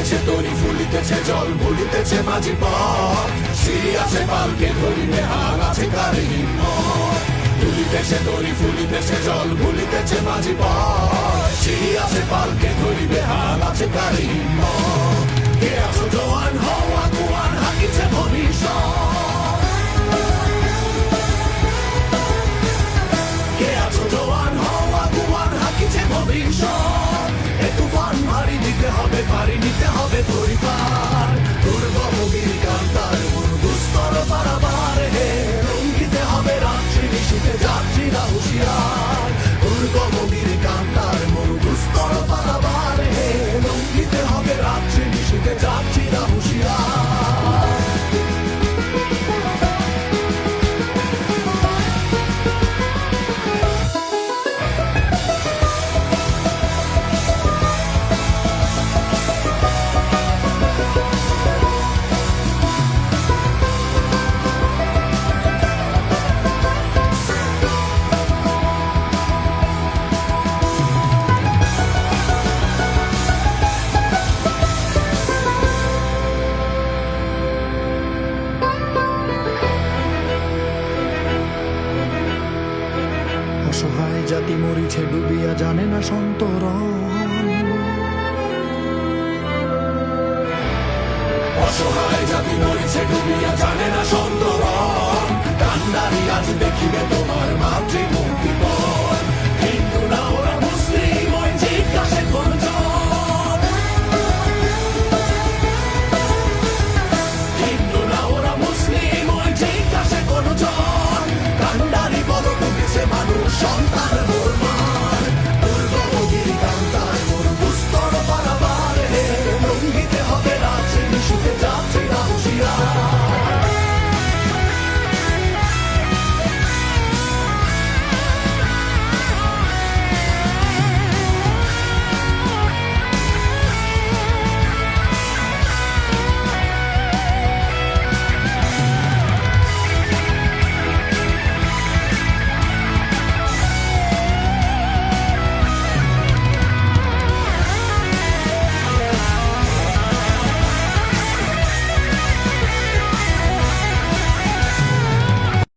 দুলিতেছে তরি ফুলিতেছে জল ভুলিতেছে মাঝি পথ সিঁড়ি আছে পালকে ধরিবে হাল আছে কারে হিম্মত দুলিতেছে তরি ফুলিতেছে জল ভুলিতেছে মাঝি পথ সিঁড়ি আছে পালকে ধরিবে হাল আছে কারে হিম্মত কে আছো জওয়ান হও আগুয়ান হাকিছে ভবিষ্যৎ কে আছো জওয়ান হও আগুয়ান হাকিছে ভবিষ্যৎ এ তুফান ভারী দিতে হবে পারি নিতে হবে তরি পার দুর্গমগির কান্তার মন দুস্তর পারাবার হে রঙ্গিতে হবে রাত্রি নিশীতে যাত্রীরা হুঁশিয়ার দুর্গমগির কান্তার মন দুস্তর পারাবার হে রঙ্গিতে হবে রাত্রি নিশীতে যাত্রীরা হুঁশিয়ার অসহায় জাতি মরিছে ডুবিয়া জানে না সন্তরণ অসহায় জাতি মরিছে ডুবিয়া জানে না সন্তরণ কান্ডারি আজ দেখিবে তোমার মাতৃভূমি